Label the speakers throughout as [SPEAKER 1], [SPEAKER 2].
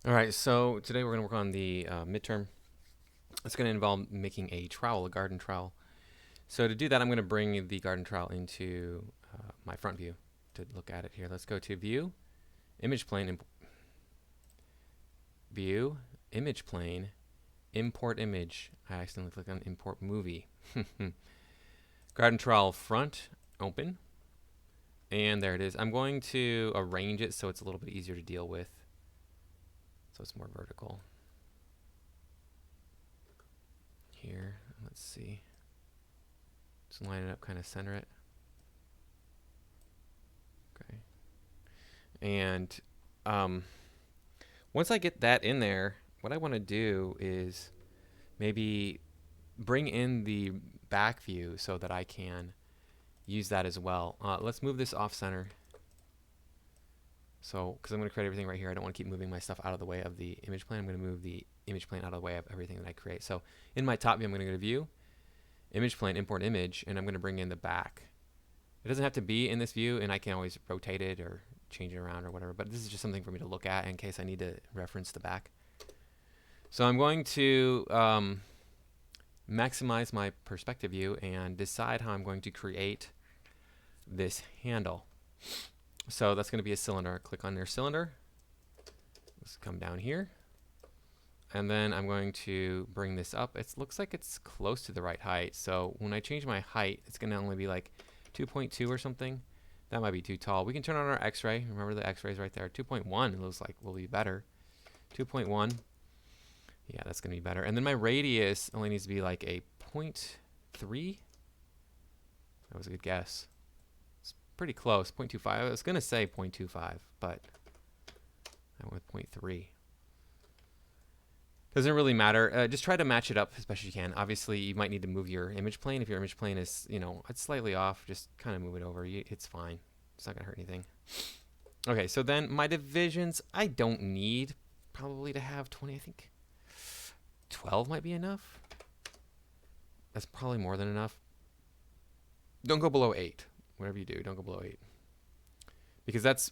[SPEAKER 1] All right, so today we're going to work on the midterm. It's going to involve making a trowel, a garden trowel. So to do that, I'm going to bring the garden trowel into my front view to look at it here. Let's go to View, Image Plane, View, Image Plane, Import Image. I accidentally clicked on Import Movie. Garden trowel front, open, and there it is. I'm going to arrange it so it's a little bit easier to deal with, so it's more vertical. Here, let's see. Just line it up, kind of center it. Okay. And once I get that in there, what I want to do is maybe bring in the back view so that I can use that as well. Let's move this off center. So, because I'm going to create everything right here, I don't want to keep moving my stuff out of the way of the image plane. I'm going to move the image plane out of the way of everything that I create. So in my top view, I'm going to go to View, Image Plane, Import Image, and I'm going to bring in the back. It doesn't have to be in this view, and I can always rotate it or change it around or whatever, but this is just something for me to look at in case I need to reference the back. So I'm going to maximize my perspective view and decide how I'm going to create this handle. So that's going to be a cylinder. Click on their cylinder. Let's come down here. And then I'm going to bring this up. It looks like it's close to the right height. So when I change my height, it's going to only be like 2.2 or something. That might be too tall. We can turn on our X-ray. Remember the X-ray is right there. 2.1 it looks like will be better. 2.1. Yeah, that's going to be better. And then my radius only needs to be like a 0.3. That was a good guess. It's pretty close. 0.25. I was going to say 0.25, but I went with 0.3. Doesn't really matter. Just try to match it up as best you can. Obviously, you might need to move your image plane. If your image plane is, it's slightly off, just kind of move it over. It's fine. It's not going to hurt anything. Okay, so then my divisions, I don't need probably to have 20, I think. 12 might be enough. That's probably more than enough. Don't go below 8. Whatever you do, don't go below 8. Because that's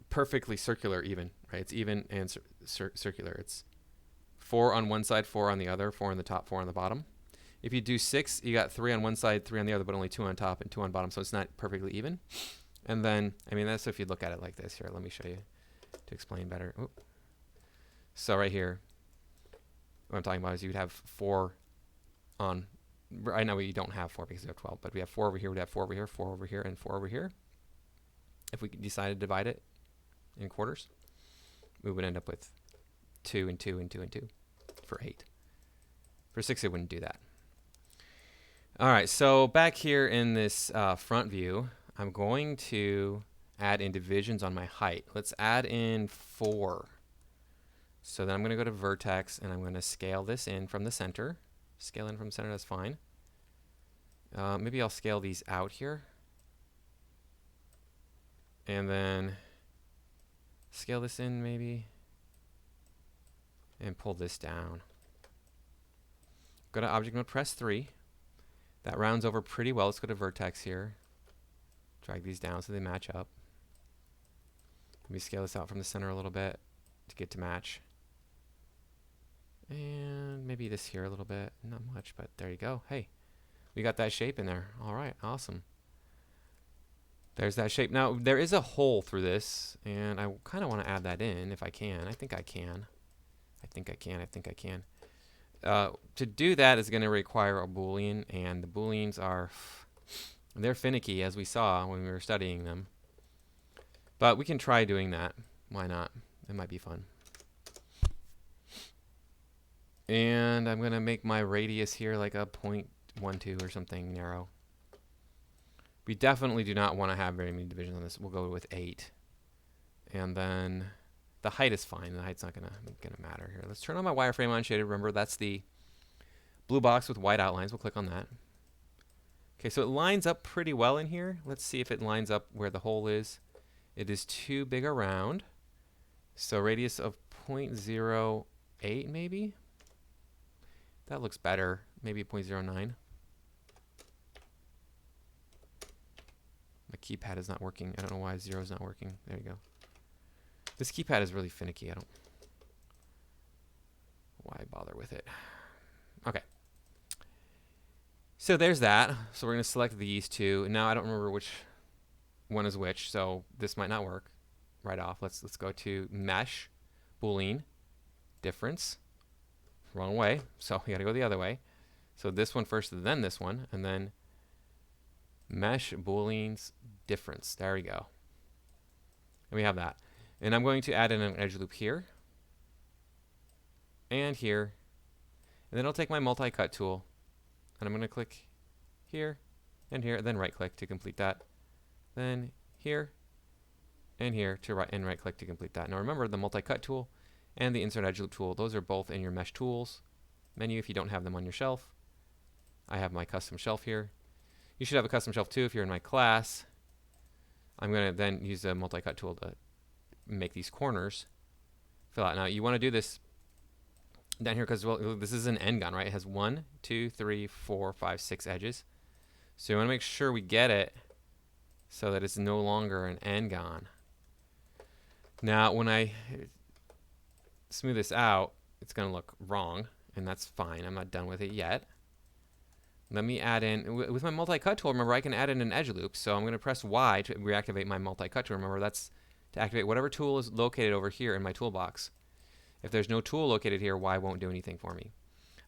[SPEAKER 1] perfectly circular even, right? It's even and circular. It's 4 on one side, 4 on the other, 4 on the top, 4 on the bottom. If you do 6, you got 3 on one side, 3 on the other, but only 2 on top and 2 on bottom, so it's not perfectly even. And then, that's if you look at it like this. Here, let me show you to explain better. Oop. So right here, what I'm talking about is you would have 4 on. Right now we don't have 4 because we have 12, but we have 4 over here, we'd have 4 over here, 4 over here, and 4 over here. If we decide to divide it in quarters, we would end up with 2 and 2 and 2 and 2 for 8. For 6, it wouldn't do that. All right, so back here in this front view, I'm going to add in divisions on my height. Let's add in 4. So then I'm going to go to Vertex, and I'm going to scale this in from the center. Scale in from the center, that's fine. Maybe I'll scale these out here. And then scale this in maybe. And pull this down. Go to Object Mode, press 3. That rounds over pretty well. Let's go to Vertex here. Drag these down so they match up. Let me scale this out from the center a little bit to get to match. And maybe this here a little bit. Not much, but there you go. Hey, we got that shape in there. All right, awesome. There's that shape. Now, there is a hole through this, and I kind of want to add that in if I can. I think I can. I think I can. To do that is going to require a Boolean, and the Booleans they're finicky, as we saw when we were studying them. But we can try doing that. Why not? It might be fun. And I'm going to make my radius here like a 0.12 or something narrow. We definitely do not want to have very many divisions on this. We'll go with 8. And then the height is fine. The height's not gonna matter here. Let's turn on my wireframe unshaded. Remember, that's the blue box with white outlines. We'll click on that. Okay, so it lines up pretty well in here. Let's see if it lines up where the hole is. It is too big around. So radius of 0.08 maybe. That looks better. Maybe 0.09. My keypad is not working. I don't know why 0 is not working. There you go. This keypad is really finicky. why bother with it? Okay. So there's that. So we're going to select these two. Now I don't remember which one is which, so this might not work right off. Let's go to mesh, boolean, difference. Wrong way. So we got to go the other way. So this one first, then this one, and then mesh, booleans, difference. There we go. And we have that. And I'm going to add in an edge loop here and here. And then I'll take my multi-cut tool and I'm going to click here and here, and then right click to complete that. Then here and here to right click to complete that. Now remember, the multi-cut tool and the insert edge loop tool, those are both in your mesh tools menu if you don't have them on your shelf. I have my custom shelf here. You should have a custom shelf too if you're in my class. I'm going to then use the multi-cut tool to make these corners fill out. Now you want to do this down here because, well, this is an end gun, right? It has 1, 2, 3, 4, 5, 6 edges. So you want to make sure we get it so that it's no longer an end gun. Now when I smooth this out, it's going to look wrong, and that's fine. I'm not done with it yet. Let me add in, with my multi-cut tool, remember I can add in an edge loop. So I'm going to press Y to reactivate my multi-cut tool. Remember, that's to activate whatever tool is located over here in my toolbox. If there's no tool located here, Y won't do anything for me.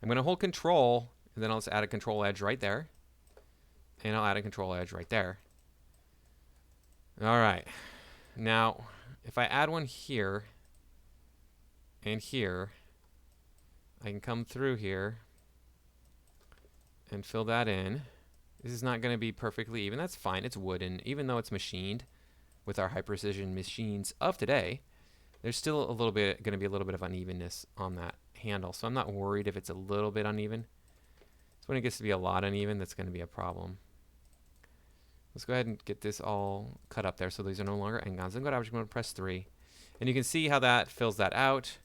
[SPEAKER 1] I'm going to hold Control, and then I'll just add a control edge right there. And I'll add a control edge right there. All right. Now, if I add one here and here, I can come through here and fill that in. This is not going to be perfectly even. That's fine. It's wooden. Even though it's machined with our high precision machines of today, there's still going to be a little bit of unevenness on that handle. So I'm not worried if it's a little bit uneven. So when it gets to be a lot uneven, that's going to be a problem. Let's go ahead and get this all cut up there so these are no longer end guns. Then go to Object Mode, press 3. And you can see how that fills that out.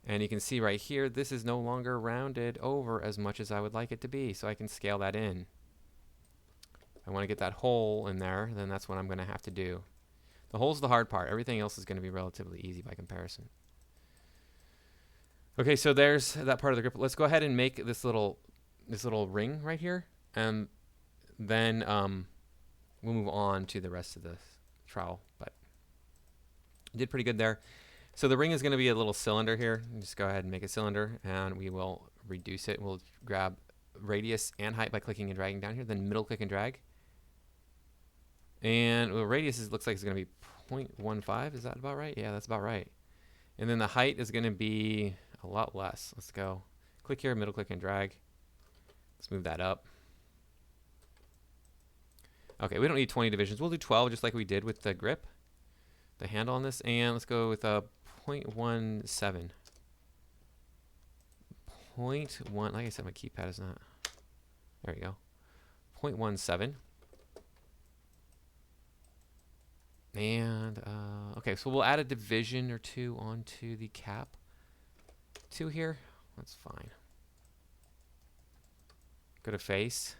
[SPEAKER 1] And you can see right here, this is no longer rounded over as much as I would like it to be. So I can scale that in. If I want to get that hole in there, then that's what I'm going to have to do. The hole's the hard part. Everything else is going to be relatively easy by comparison. Okay, so there's that part of the grip. Let's go ahead and make this little ring right here. And then we'll move on to the rest of the trowel. But you did pretty good there. So the ring is going to be a little cylinder here. Just go ahead and make a cylinder, and we will reduce it. We'll grab radius and height by clicking and dragging down here, then middle click and drag. And the radius looks like it's going to be 0.15. Is that about right? Yeah, that's about right. And then the height is going to be a lot less. Let's go. Click here, middle click and drag. Let's move that up. Okay, we don't need 20 divisions. We'll do 12 just like we did with the grip, the handle on this. And let's go with a 0.17. 0.1, like I said, my keypad is not. There we go. 0.17. And, okay, so we'll add a division or two onto the cap. 2 here. That's fine. Go to face.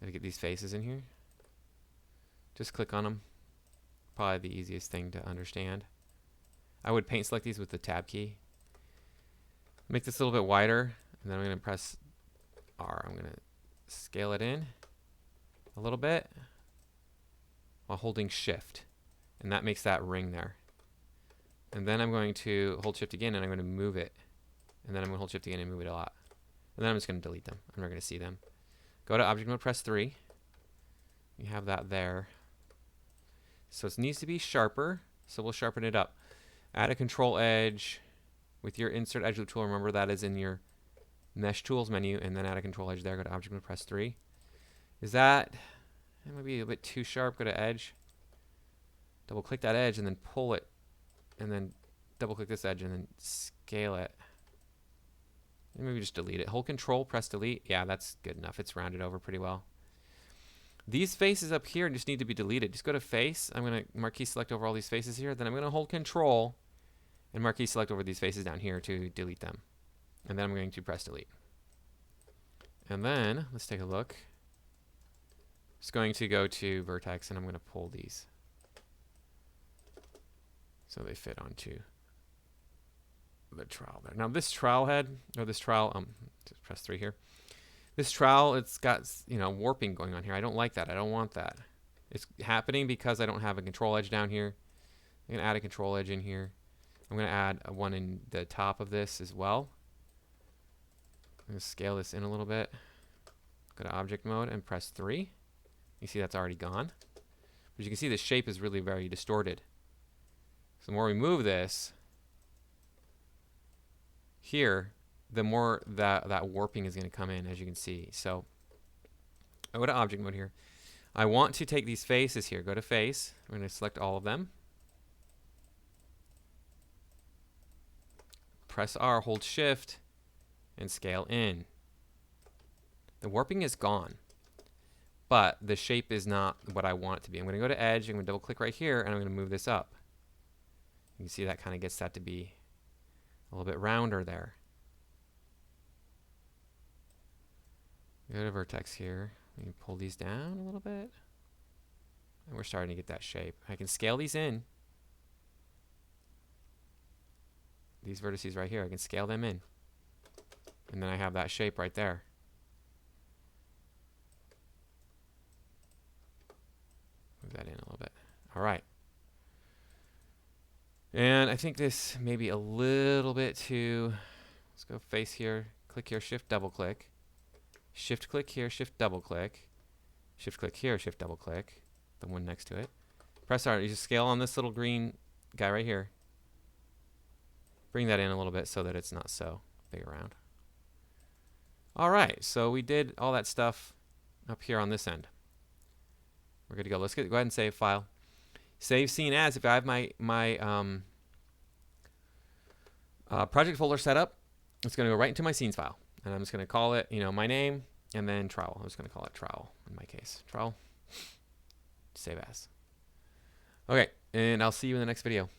[SPEAKER 1] Gotta get these faces in here. Just click on them. Probably the easiest thing to understand. I would paint select these with the tab key. Make this a little bit wider, and then I'm going to press R. I'm going to scale it in a little bit while holding shift, and that makes that ring there. And then I'm going to hold shift again, and I'm going to move it, and then I'm going to hold shift again and move it a lot. And then I'm just going to delete them. I'm not going to see them. Go to Object Mode, press 3. You have that there. So it needs to be sharper, so we'll sharpen it up. Add a control edge with your insert edge loop tool. Remember, that is in your mesh tools menu, and then add a control edge there. Go to Object Mode, press 3. Is that, it might be a bit too sharp. Go to edge, double click that edge and then pull it, and then double click this edge and then scale it. And maybe just delete it. Hold Control, press delete. Yeah, that's good enough. It's rounded over pretty well. These faces up here just need to be deleted. Just go to face. I'm going to marquee select over all these faces here. Then I'm going to hold Control and marquee select over these faces down here to delete them. And then I'm going to press delete. And then let's take a look. Just going to go to vertex, and I'm going to pull these so they fit onto the trowel there. Now this trowel head, or this trowel, just press 3 here. This trowel, it's got, you know, warping going on here. I don't like that. I don't want that. It's happening because I don't have a control edge down here. I'm going to add a control edge in here. I'm going to add one in the top of this as well. I'm going to scale this in a little bit. Go to object mode and press 3. You see that's already gone. But you can see the shape is really very distorted. So the more we move this here, the more that warping is going to come in, as you can see. So I go to object mode here. I want to take these faces here. Go to face. I'm going to select all of them. Press R, hold shift, and scale in. The warping is gone, but the shape is not what I want it to be. I'm going to go to edge. I'm going to double click right here, and I'm going to move this up. You can see that kind of gets that to be a little bit rounder there. Go to vertex here. We can pull these down a little bit. And we're starting to get that shape. I can scale these in. These vertices right here, I can scale them in. And then I have that shape right there. Move that in a little bit. All right. And I think this may be a little bit too, let's go face here, click here, shift double click. Shift click here, shift double click. Shift click here, shift double click. The one next to it. Press R, you just scale on this little green guy right here. Bring that in a little bit so that it's not so big around. All right, so we did all that stuff up here on this end. We're good to go. Let's go ahead and save file. Save scene as. If I have my project folder set up, it's going to go right into my scenes file. And I'm just going to call it, you know, my name and then trowel. I'm just going to call it trowel in my case. Trowel. Save as. Okay, and I'll see you in the next video.